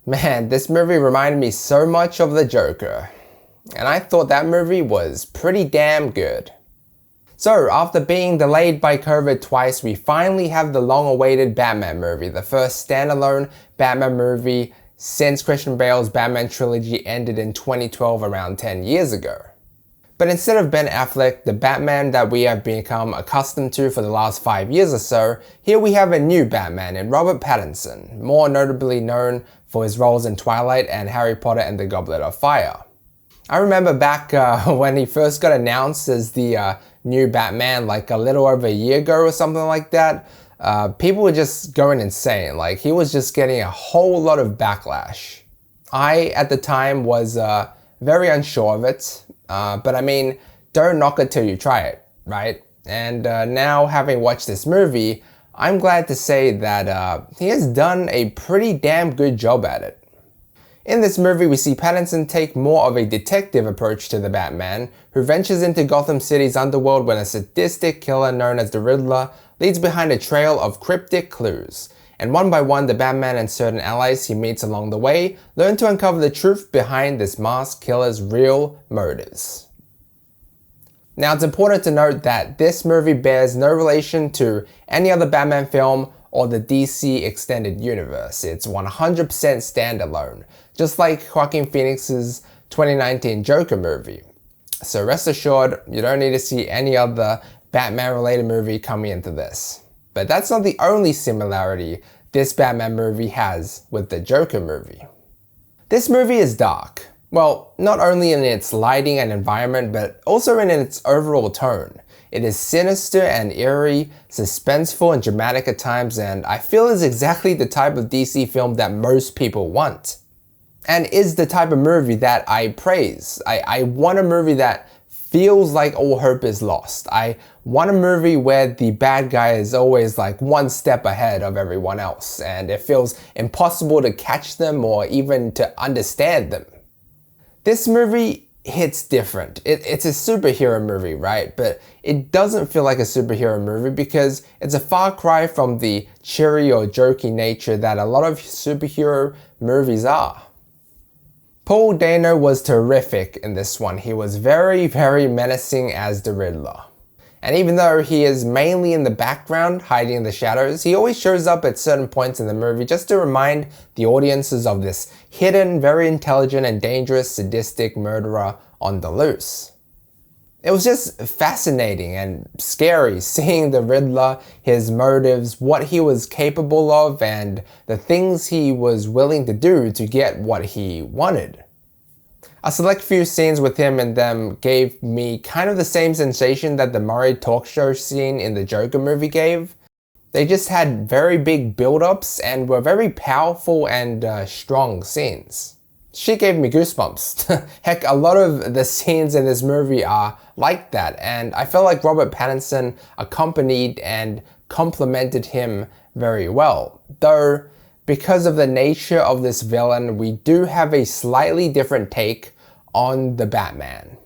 Man, this movie reminded me so much of the Joker, and I thought that movie was pretty damn good. So, after being delayed by COVID twice, we finally have the long-awaited Batman movie, the first standalone Batman movie since Christian Bale's Batman trilogy ended in 2012, around 10 years ago. But instead of Ben Affleck, the Batman that we have become accustomed to for the last 5 years or so, here we have a new Batman in Robert Pattinson, more notably known for his roles in Twilight and Harry Potter and the Goblet of Fire. I remember back when he first got announced as the new Batman, like a little over a year ago or something like that, people were just going insane. Like, he was just getting a whole lot of backlash. I, at the time, was very unsure of it. But I mean, don't knock it till you try it, right? And now, having watched this movie, I'm glad to say that he has done a pretty damn good job at it. In this movie, we see Pattinson take more of a detective approach to the Batman, who ventures into Gotham City's underworld when a sadistic killer known as the Riddler leads behind a trail of cryptic clues. And one by one, the Batman and certain allies he meets along the way learn to uncover the truth behind this masked killer's real motives. Now, it's important to note that this movie bears no relation to any other Batman film or the DC Extended Universe. It's 100% standalone, just like Joaquin Phoenix's 2019 Joker movie. So rest assured, you don't need to see any other Batman-related movie coming into this. But that's not the only similarity this Batman movie has with the Joker movie. This movie is dark. Well, not only in its lighting and environment, but also in its overall tone. It is sinister and eerie, suspenseful and dramatic at times, and I feel is exactly the type of DC film that most people want. And is the type of movie that I praise. I want a movie that feels like all hope is lost. I want a movie where the bad guy is always like one step ahead of everyone else, and it feels impossible to catch them or even to understand them. This movie hits different. It's a superhero movie, right? But it doesn't feel like a superhero movie because it's a far cry from the cheery or jokey nature that a lot of superhero movies are. Paul Dano was terrific in this one. He was very, very menacing as the Riddler. And even though he is mainly in the background, hiding in the shadows, he always shows up at certain points in the movie just to remind the audiences of this hidden, very intelligent and dangerous sadistic murderer on the loose. It was just fascinating and scary seeing the Riddler, his motives, what he was capable of, and the things he was willing to do to get what he wanted. A select few scenes with him in them gave me kind of the same sensation that the Murray talk show scene in the Joker movie gave. They just had very big build-ups and were very powerful and strong scenes. Shit gave me goosebumps. Heck, a lot of the scenes in this movie are like that, and I felt like Robert Pattinson accompanied and complemented him very well. Though, because of the nature of this villain, we do have a slightly different take on the Batman.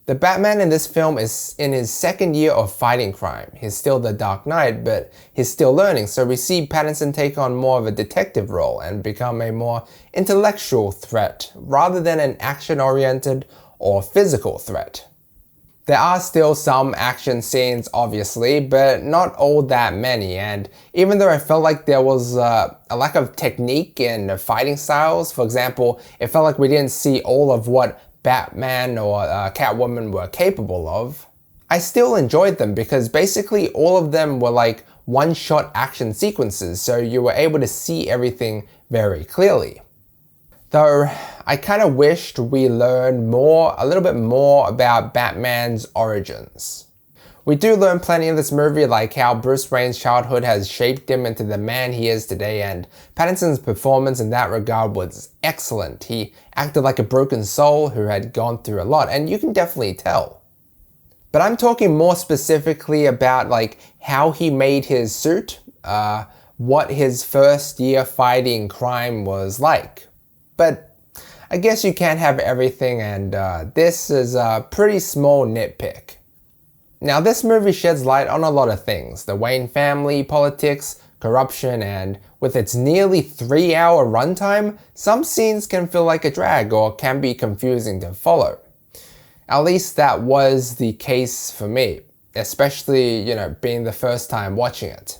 The Batman in this film is in his second year of fighting crime. He's still the Dark Knight, but he's still learning, so we see Pattinson take on more of a detective role and become a more intellectual threat rather than an action-oriented or physical threat. There are still some action scenes, obviously, but not all that many, and even though I felt like there was a lack of technique in fighting styles, for example, it felt like we didn't see all of what Batman or Catwoman were capable of, I still enjoyed them because basically all of them were like one-shot action sequences, so you were able to see everything very clearly. Though, I kind of wished we learned a little bit more about Batman's origins. We do learn plenty in this movie, like how Bruce Wayne's childhood has shaped him into the man he is today, and Pattinson's performance in that regard was excellent. He acted like a broken soul who had gone through a lot, and you can definitely tell. But I'm talking more specifically about like how he made his suit, what his first year fighting crime was like. But I guess you can't have everything, and this is a pretty small nitpick. Now, this movie sheds light on a lot of things: the Wayne family, politics, corruption, and with its nearly 3-hour runtime, some scenes can feel like a drag or can be confusing to follow. At least that was the case for me, especially, being the first time watching it.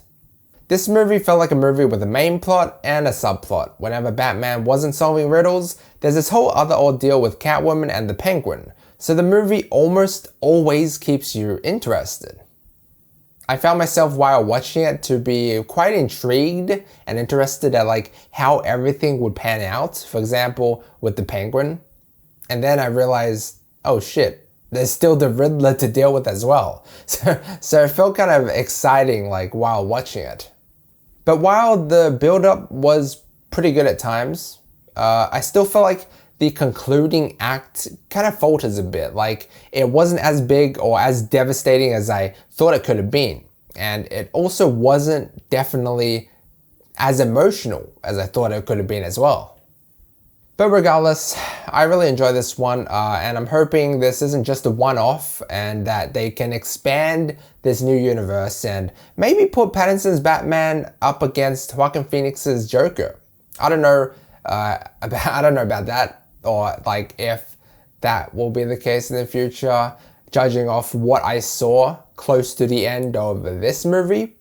This movie felt like a movie with a main plot and a subplot. Whenever Batman wasn't solving riddles, there's this whole other ordeal with Catwoman and the Penguin, so the movie almost always keeps you interested. I found myself while watching it to be quite intrigued and interested at how everything would pan out, for example with the Penguin. And then I realized, oh shit, there's still the Riddler to deal with as well. So it felt kind of exciting while watching it. But while the build-up was pretty good at times, I still felt like the concluding act kind of falters a bit. It wasn't as big or as devastating as I thought it could have been. And it also wasn't definitely as emotional as I thought it could have been as well. But regardless, I really enjoy this one, and I'm hoping this isn't just a one-off and that they can expand this new universe and maybe put Pattinson's Batman up against Joaquin Phoenix's Joker. I don't know about that, or if that will be the case in the future, judging off what I saw close to the end of this movie.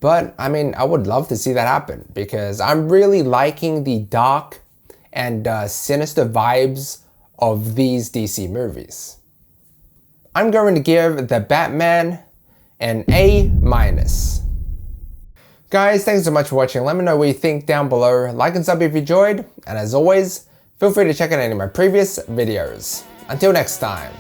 But I mean, I would love to see that happen because I'm really liking the dark and sinister vibes of these DC movies. I'm going to give the Batman an A-. Guys, thanks so much for watching. Let me know what you think down below. Like and sub if you enjoyed, and as always, feel free to check out any of my previous videos. Until next time.